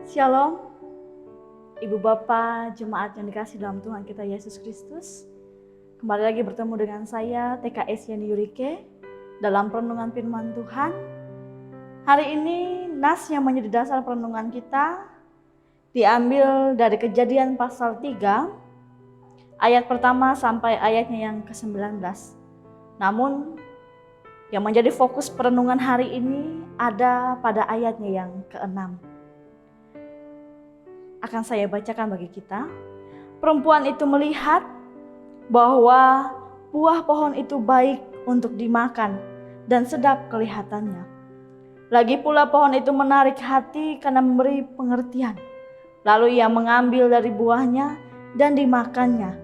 Shalom, Ibu Bapak, jemaat yang dikasih dalam Tuhan kita Yesus Kristus. Kembali lagi bertemu dengan saya, TKS Yani Yurike, dalam perenungan firman Tuhan. Hari ini, nas yang menjadi dasar perenungan kita diambil dari Kejadian pasal 3, ayat pertama sampai ayatnya yang ke-19. Namun, yang menjadi fokus perenungan hari ini ada pada ayatnya yang ke-6. Akan saya bacakan bagi kita. Perempuan itu melihat bahwa buah pohon itu baik untuk dimakan dan sedap kelihatannya. Lagi pula pohon itu menarik hati karena memberi pengertian. Lalu ia mengambil dari buahnya dan dimakannya.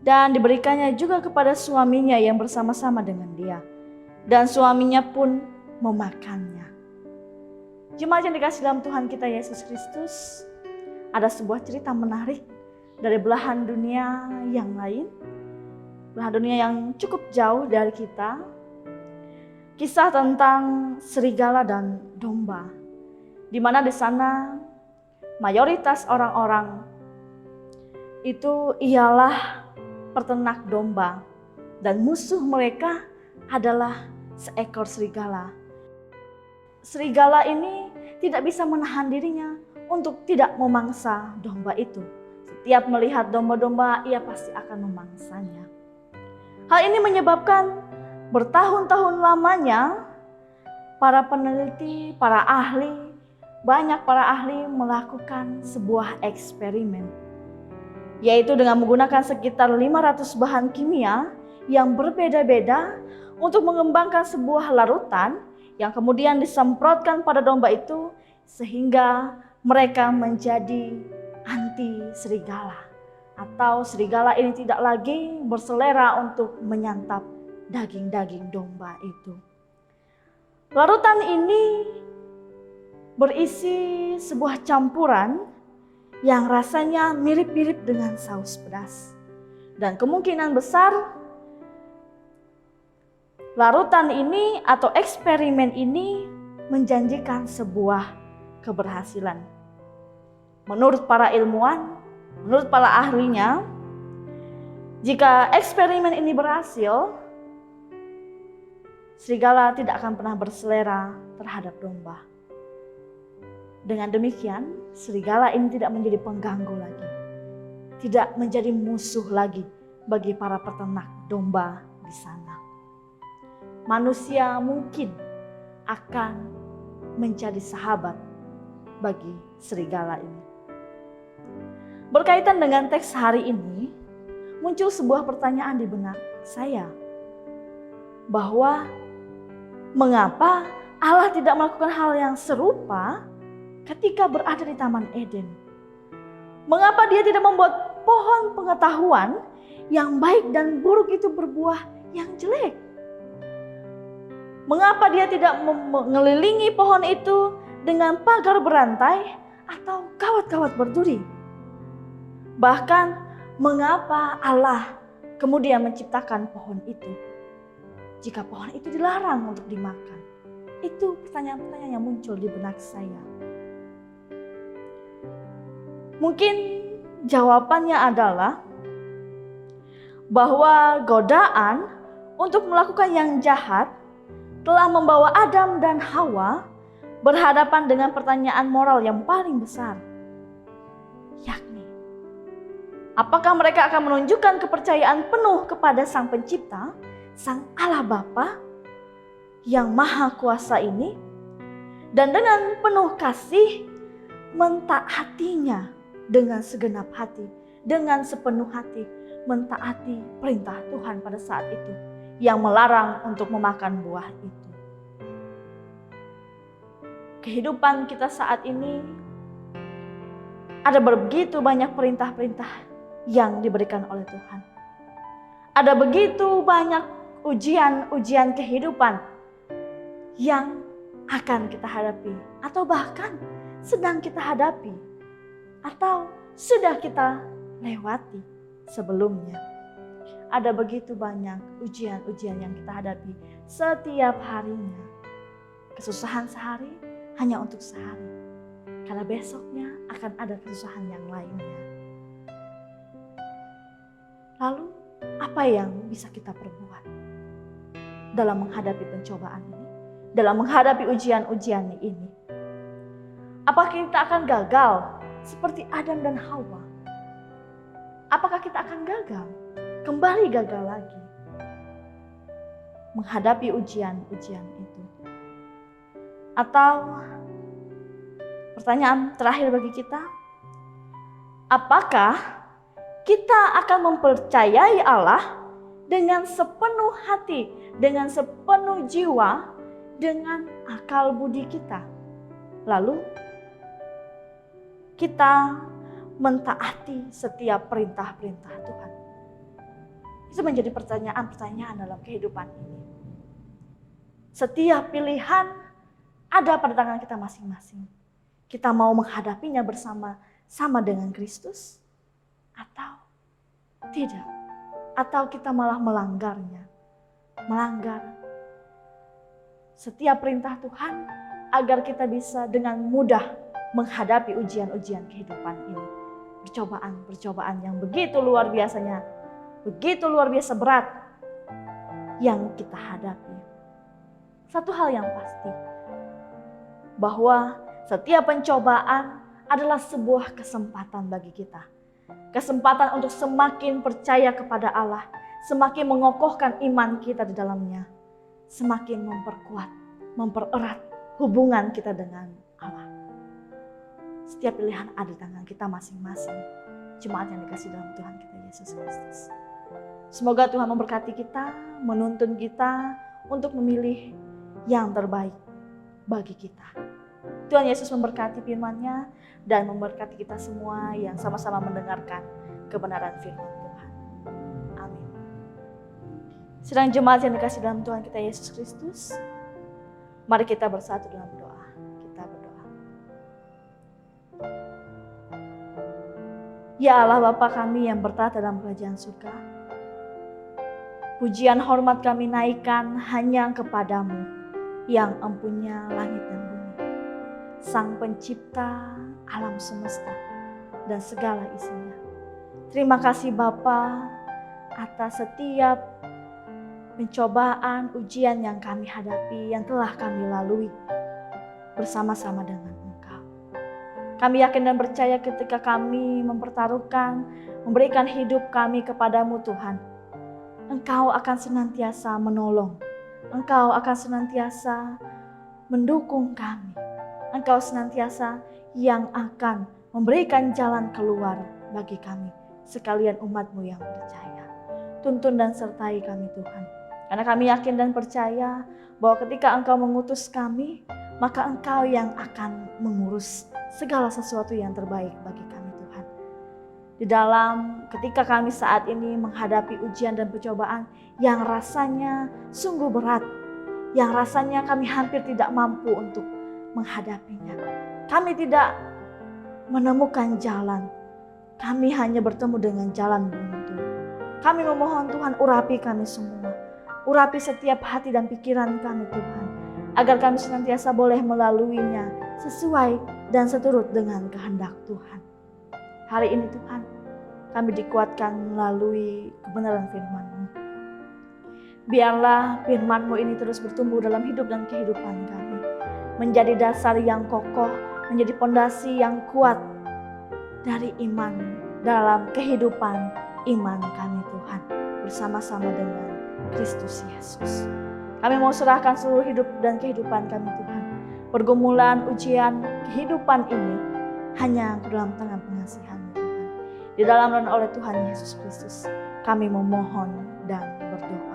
Dan diberikannya juga kepada suaminya yang bersama-sama dengan dia. Dan suaminya pun memakannya. Jemaat yang dikasih dalam Tuhan kita Yesus Kristus, ada sebuah cerita menarik dari belahan dunia yang lain, belahan dunia yang cukup jauh dari kita. Kisah tentang serigala dan domba, di mana di sana mayoritas orang-orang itu ialah peternak domba dan musuh mereka adalah seekor serigala. Serigala ini tidak bisa menahan dirinya untuk tidak memangsa domba itu. Setiap melihat domba-domba, ia pasti akan memangsanya. Hal ini menyebabkan bertahun-tahun lamanya para peneliti, banyak para ahli melakukan sebuah eksperimen. Yaitu dengan menggunakan sekitar 500 bahan kimia yang berbeda-beda untuk mengembangkan sebuah larutan yang kemudian disemprotkan pada domba itu sehingga mereka menjadi anti serigala, atau serigala ini tidak lagi berselera untuk menyantap daging-daging domba itu. Larutan ini berisi sebuah campuran yang rasanya mirip-mirip dengan saus pedas. Dan kemungkinan besar larutan ini atau eksperimen ini menjanjikan sebuah keberhasilan. Menurut para ilmuwan, menurut para ahlinya, jika eksperimen ini berhasil, serigala tidak akan pernah berselera terhadap domba. Dengan demikian, serigala ini tidak menjadi pengganggu lagi, tidak menjadi musuh lagi bagi para peternak domba di sana. Manusia mungkin akan menjadi sahabat bagi serigala ini. Berkaitan dengan teks hari ini, muncul sebuah pertanyaan di benak saya, bahwa mengapa Allah tidak melakukan hal yang serupa ketika berada di Taman Eden? Mengapa Dia tidak membuat pohon pengetahuan yang baik dan buruk itu berbuah yang jelek? Mengapa Dia tidak mengelilingi pohon itu dengan pagar berantai atau kawat-kawat berduri? Bahkan mengapa Allah kemudian menciptakan pohon itu jika pohon itu dilarang untuk dimakan? Itu pertanyaan-pertanyaan yang muncul di benak saya. Mungkin jawabannya adalah bahwa godaan untuk melakukan yang jahat telah membawa Adam dan Hawa berhadapan dengan pertanyaan moral yang paling besar, yakni apakah mereka akan menunjukkan kepercayaan penuh kepada Sang Pencipta, Sang Allah Bapa yang Maha Kuasa ini, dan dengan penuh kasih mentaatinya dengan segenap hati, dengan sepenuh hati, mentaati perintah Tuhan pada saat itu yang melarang untuk memakan buah itu. Kehidupan kita saat ini ada begitu banyak perintah-perintah yang diberikan oleh Tuhan. Ada begitu banyak ujian-ujian kehidupan yang akan kita hadapi, atau bahkan sedang kita hadapi, atau sudah kita lewati sebelumnya. Ada begitu banyak ujian-ujian yang kita hadapi setiap harinya. Kesusahan sehari hanya untuk sehari. Karena besoknya akan ada kesusahan yang lainnya. Lalu apa yang bisa kita perbuat dalam menghadapi pencobaan ini? Dalam menghadapi ujian-ujian ini? Apakah kita akan gagal seperti Adam dan Hawa? Apakah kita akan gagal? Kembali gagal lagi menghadapi ujian-ujian itu? Atau pertanyaan terakhir bagi kita, apakah kita akan mempercayai Allah dengan sepenuh hati, dengan sepenuh jiwa, dengan akal budi kita? Lalu kita mentaati setiap perintah-perintah Tuhan. Itu menjadi pertanyaan-pertanyaan dalam kehidupan ini. Setiap pilihan ada pada tangan kita masing-masing. Kita mau menghadapinya bersama-sama dengan Kristus atau tidak? Atau kita malah melanggarnya? Melanggar setiap perintah Tuhan agar kita bisa dengan mudah menghadapi ujian-ujian kehidupan ini. Percobaan-percobaan yang begitu luar biasanya, begitu luar biasa berat yang kita hadapi. Satu hal yang pasti, bahwa setiap pencobaan adalah sebuah kesempatan bagi kita. Kesempatan untuk semakin percaya kepada Allah, semakin mengokohkan iman kita di dalamnya, semakin memperkuat, mempererat hubungan kita dengan Allah. Setiap pilihan ada di tangan kita masing-masing. Jemaat yang dikasih dalam Tuhan kita Yesus Kristus. Semoga Tuhan memberkati kita, menuntun kita untuk memilih yang terbaik bagi kita. Tuhan Yesus memberkati firman-Nya dan memberkati kita semua yang sama-sama mendengarkan kebenaran firman Tuhan. Amin. Sedang jemaat yang dikasih dalam Tuhan kita Yesus Kristus, mari kita bersatu dalam doa. Kita berdoa. Ya Allah Bapa kami yang bertata dalam kerajaan surga, pujian hormat kami naikkan hanya kepadamu yang empunya langit dan bumi, Sang Pencipta alam semesta dan segala isinya. Terima kasih Bapa atas setiap pencobaan, ujian yang kami hadapi, yang telah kami lalui bersama-sama dengan Engkau. Kami yakin dan percaya ketika kami mempertaruhkan, memberikan hidup kami kepadamu Tuhan, Engkau akan senantiasa menolong, Engkau akan senantiasa mendukung kami, Engkau senantiasa yang akan memberikan jalan keluar bagi kami, sekalian umat-Mu yang percaya. Tuntun dan sertai kami Tuhan, karena kami yakin dan percaya bahwa ketika Engkau mengutus kami, maka Engkau yang akan mengurus segala sesuatu yang terbaik bagi kami Tuhan. Di dalam ketika kami saat ini menghadapi ujian dan pencobaan yang rasanya sungguh berat, yang rasanya kami hampir tidak mampu untuk menghadapinya. Kami tidak menemukan jalan. Kami hanya bertemu dengan jalan buntu. Kami memohon Tuhan, urapi kami semua. Urapi setiap hati dan pikiran kami Tuhan, agar kami senantiasa boleh melaluinya sesuai dan seturut dengan kehendak Tuhan. Hari ini Tuhan, kami dikuatkan melalui kebenaran firman-Mu. Biarlah firman-Mu ini terus bertumbuh dalam hidup dan kehidupan kami, menjadi dasar yang kokoh, menjadi pondasi yang kuat dari iman dalam kehidupan iman kami Tuhan, bersama-sama dengan Kristus Yesus. Kami mau serahkan seluruh hidup dan kehidupan kami Tuhan. Pergumulan, ujian, kehidupan ini hanya ke dalam tangan pengasihan Tuhan. Di dalam dan oleh Tuhan Yesus Kristus, kami memohon dan berdoa.